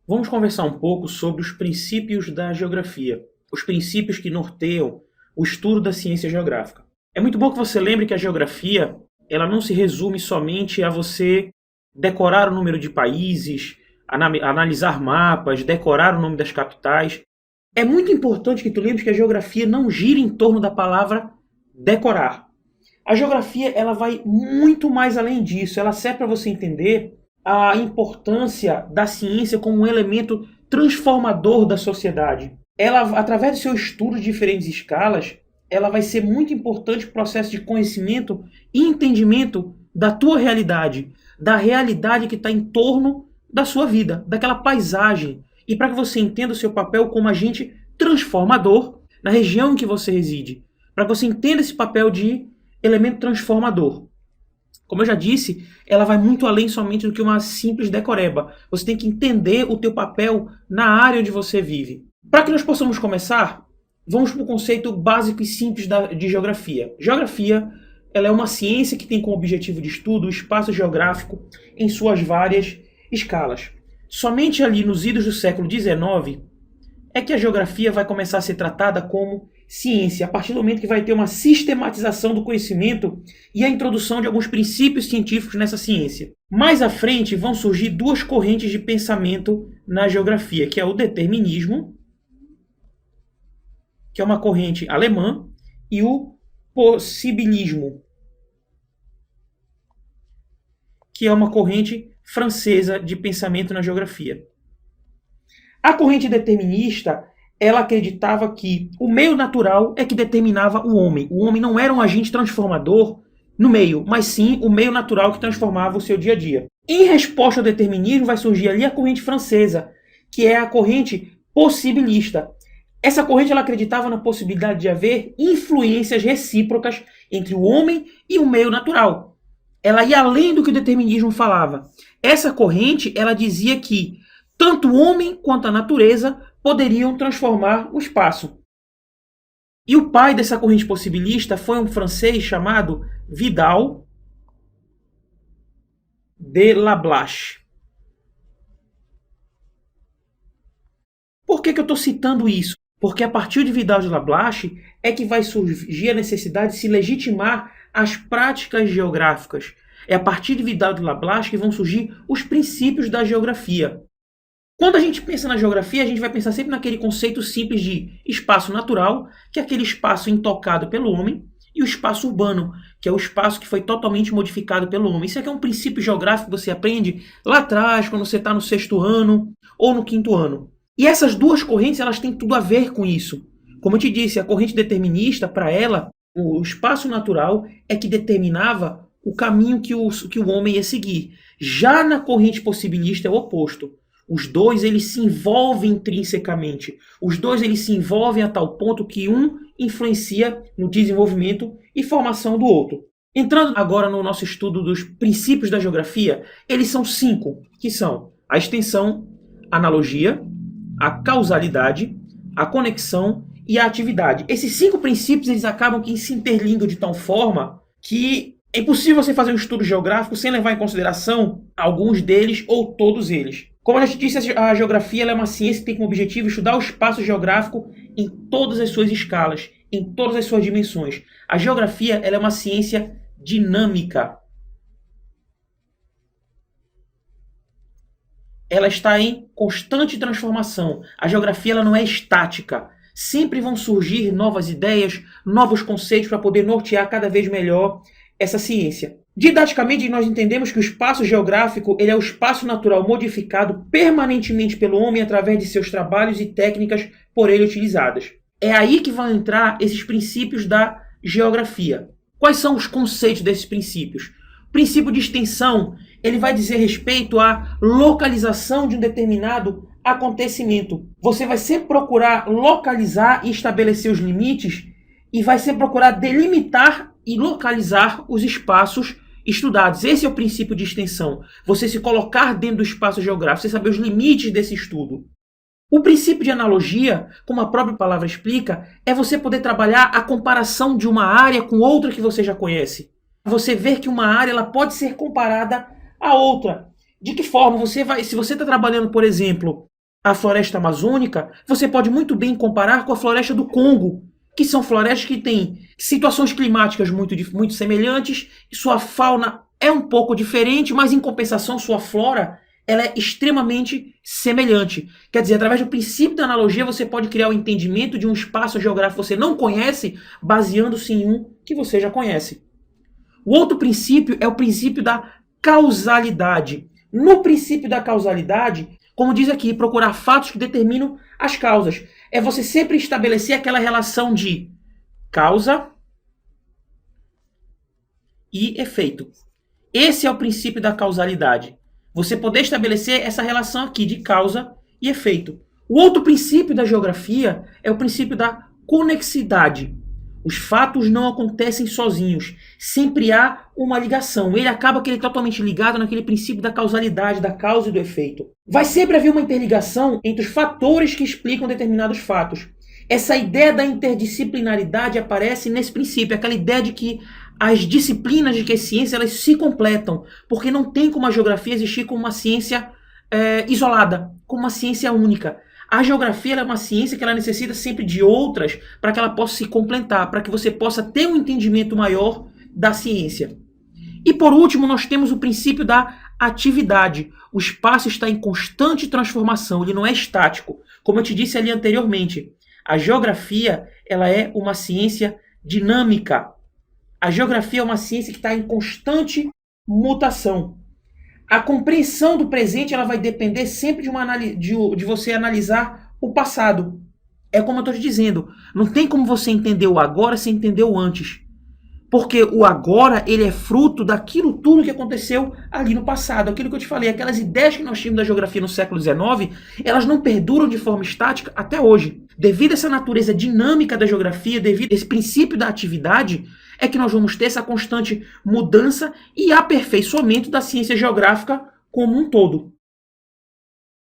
Vamos conversar um pouco sobre os princípios da geografia, os princípios que norteiam o estudo da ciência geográfica. É muito bom que você lembre que a geografia, ela não se resume somente a você decorar o número de países, analisar mapas, decorar o nome das capitais. É muito importante que tu lembre que a geografia não gira em torno da palavra decorar. A geografia, ela vai muito mais além disso. Ela serve para você entender a importância da ciência como um elemento transformador da sociedade. Ela, através do seu estudo de diferentes escalas, ela vai ser muito importante para o processo de conhecimento e entendimento da tua realidade, da realidade que está em torno da sua vida, daquela paisagem, e para que você entenda o seu papel como agente transformador na região em que você reside, para que você entenda esse papel de elemento transformador. Como eu já disse, ela vai muito além somente do que uma simples decoreba. Você tem que entender o teu papel na área onde você vive. Para que nós possamos começar, vamos para o conceito básico e simples de geografia. Geografia, ela é uma ciência que tem como objetivo de estudo o espaço geográfico em suas várias escalas. Somente ali nos idos do século XIX é que a geografia vai começar a ser tratada como ciência, a partir do momento que vai ter uma sistematização do conhecimento e a introdução de alguns princípios científicos nessa ciência. Mais à frente vão surgir duas correntes de pensamento na geografia, que é o determinismo, que é uma corrente alemã, e o possibilismo, que é uma corrente francesa de pensamento na geografia. A corrente determinista, ela acreditava que o meio natural é que determinava o homem. O homem não era um agente transformador no meio, mas sim o meio natural que transformava o seu dia a dia. Em resposta ao determinismo, vai surgir ali a corrente francesa, que é a corrente possibilista. Essa corrente ela acreditava na possibilidade de haver influências recíprocas entre o homem e o meio natural. Ela ia além do que o determinismo falava. Essa corrente ela dizia que tanto o homem quanto a natureza poderiam transformar o espaço. E o pai dessa corrente possibilista foi um francês chamado Vidal de Lablache. Por que eu estou citando isso? Porque a partir de Vidal de Lablache é que vai surgir a necessidade de se legitimar as práticas geográficas. É a partir de Vidal de Lablache que vão surgir os princípios da geografia. Quando a gente pensa na geografia, a gente vai pensar sempre naquele conceito simples de espaço natural, que é aquele espaço intocado pelo homem, e o espaço urbano, que é o espaço que foi totalmente modificado pelo homem. Isso aqui é um princípio geográfico que você aprende lá atrás, quando você está no 6º ano ou no 5º ano. E essas duas correntes elas têm tudo a ver com isso. Como eu te disse, a corrente determinista, para ela, o espaço natural é que determinava o caminho que o homem ia seguir. Já na corrente possibilista é o oposto. Os dois eles se envolvem intrinsecamente. Os dois eles se envolvem a tal ponto que um influencia no desenvolvimento e formação do outro. Entrando agora no nosso estudo dos princípios da geografia, eles são 5, que são a extensão, a analogia, a causalidade, a conexão e a atividade. Esses 5 princípios eles acabam que se interligam de tal forma que é impossível você fazer um estudo geográfico sem levar em consideração alguns deles ou todos eles. Como eu já te disse, a geografia ela é uma ciência que tem como objetivo estudar o espaço geográfico em todas as suas escalas, em todas as suas dimensões. A geografia ela é uma ciência dinâmica. Ela está em constante transformação. A geografia ela não é estática. Sempre vão surgir novas ideias, novos conceitos para poder nortear cada vez melhor essa ciência. Didaticamente, nós entendemos que o espaço geográfico ele é o espaço natural modificado permanentemente pelo homem através de seus trabalhos e técnicas por ele utilizadas. É aí que vão entrar esses princípios da geografia. Quais são os conceitos desses princípios? O princípio de extensão ele vai dizer respeito à localização de um determinado acontecimento. Você vai sempre procurar localizar e estabelecer os limites e vai sempre procurar delimitar e localizar os espaços estudados. Esse é o princípio de extensão. Você se colocar dentro do espaço geográfico, você saber os limites desse estudo. O princípio de analogia, como a própria palavra explica, é você poder trabalhar a comparação de uma área com outra que você já conhece. Você ver que uma área ela pode ser comparada a outra. De que forma? Se você está trabalhando, por exemplo, a floresta amazônica, você pode muito bem comparar com a floresta do Congo, que são florestas que têm situações climáticas muito semelhantes, e sua fauna é um pouco diferente, mas em compensação sua flora ela é extremamente semelhante. Quer dizer, através do princípio da analogia, você pode criar o entendimento de um espaço geográfico que você não conhece, baseando-se em um que você já conhece. O outro princípio é o princípio da causalidade. No princípio da causalidade, como diz aqui, procurar fatos que determinam as causas. É você sempre estabelecer aquela relação de causa e efeito. Esse é o princípio da causalidade. Você poder estabelecer essa relação aqui de causa e efeito. O outro princípio da geografia é o princípio da conexidade. Os fatos não acontecem sozinhos. Sempre há uma ligação. Ele acaba que ele é totalmente ligado naquele princípio da causalidade, da causa e do efeito. Vai sempre haver uma interligação entre os fatores que explicam determinados fatos. Essa ideia da interdisciplinaridade aparece nesse princípio, aquela ideia de que as disciplinas de que a ciência elas se completam, porque não tem como a geografia existir como uma ciência isolada, como uma ciência única. A geografia é uma ciência que ela necessita sempre de outras para que ela possa se completar, para que você possa ter um entendimento maior da ciência. E por último, nós temos o princípio da atividade. O espaço está em constante transformação, ele não é estático. Como eu te disse ali anteriormente, a geografia ela é uma ciência dinâmica. A geografia é uma ciência que está em constante mutação. A compreensão do presente ela vai depender sempre de você analisar o passado. É como eu estou te dizendo, não tem como você entender o agora sem entender o antes. Porque o agora ele é fruto daquilo tudo que aconteceu ali no passado. Aquilo que eu te falei, aquelas ideias que nós tínhamos da geografia no século XIX, elas não perduram de forma estática até hoje. Devido a essa natureza dinâmica da geografia, devido a esse princípio da atividade, é que nós vamos ter essa constante mudança e aperfeiçoamento da ciência geográfica como um todo.